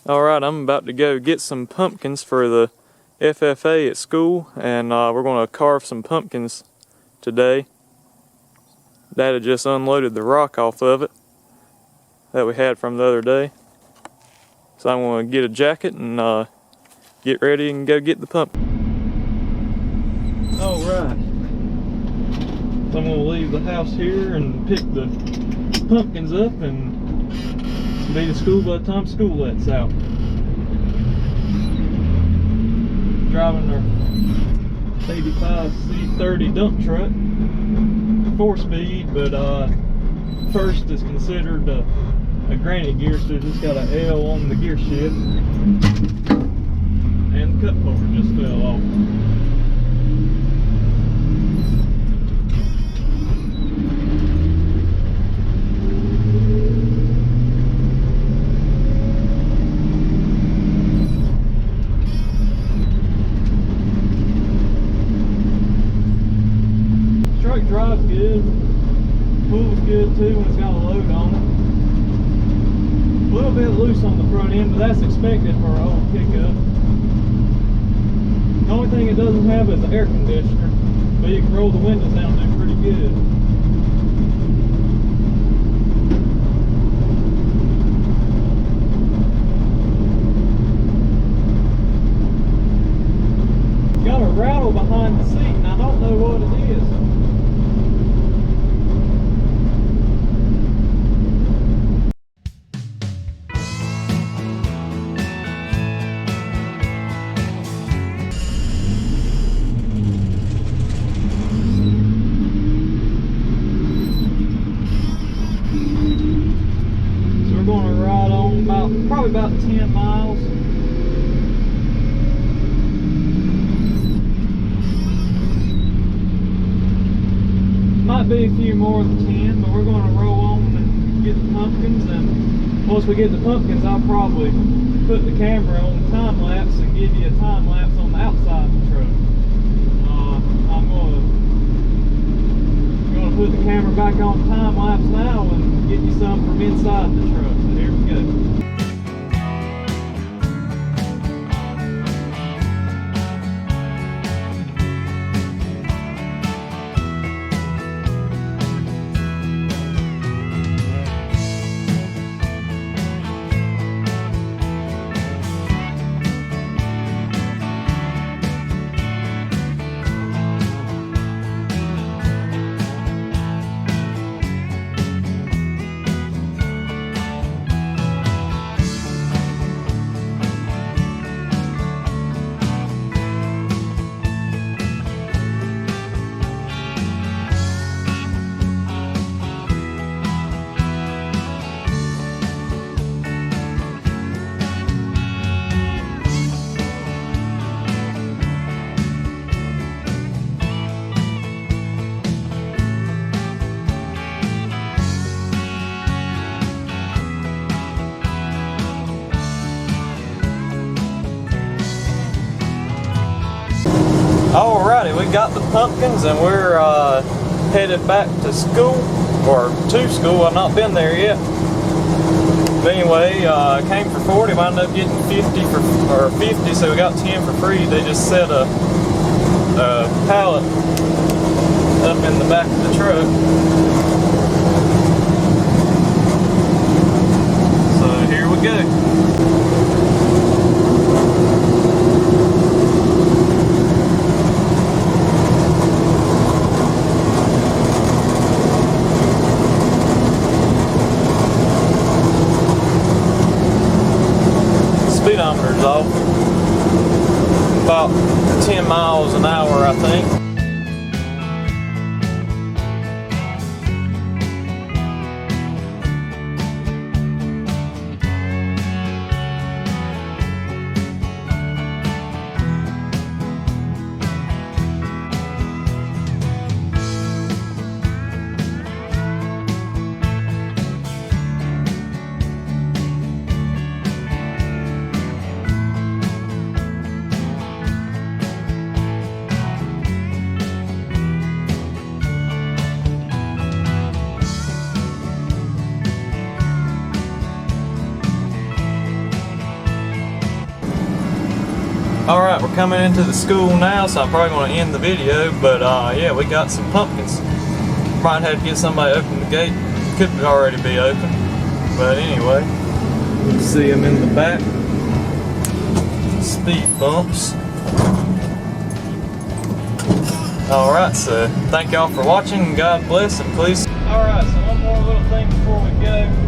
Alright, I'm about to go get some pumpkins for the FFA at school, and we're going to carve some pumpkins today. Dad just unloaded the rock off of it that we had from the other day. So I'm going to get a jacket and get ready and go get the pumpkin. Alright, so I'm going to leave the house here and pick the pumpkins up and be to school by the time school lets out. Driving our 85 C30 dump truck, 4-speed, but first is considered a granny gear, so it's got an L on the gear shift, and the cup holder just fell off. Truck drives good, pulls good too when it's got a load on it. A little bit loose on the front end, but that's expected for an old pickup. The only thing it doesn't have is an air conditioner, but you can roll the windows down there pretty good. Got a rattle behind the seat, and I don't know what it is. Probably about 10 miles. Might be a few more than 10, but we're going to roll on and get the pumpkins, and once we get the pumpkins, I'll probably put the camera on the time lapse and give you a time lapse on the outside of the truck. I'm going to put the camera back on time lapse now and get you some from inside the truck. So here we go. Alrighty, we got the pumpkins and we're headed back to school, or to school. I've not been there yet. But anyway, came for 40, wound up getting 50, so we got 10 for free. They just set a pallet up in the back of the truck. So here we go. Speedometer's off about 10 miles an hour, I think. Alright, we're coming into the school now, so I'm probably going to end the video, but yeah, we got some pumpkins. Might have to get somebody to open the gate. Could already be open, but anyway, you can see them in the back. Speed bumps. Alright, so thank y'all for watching, and God bless, and please. Alright, so one more little thing before we go.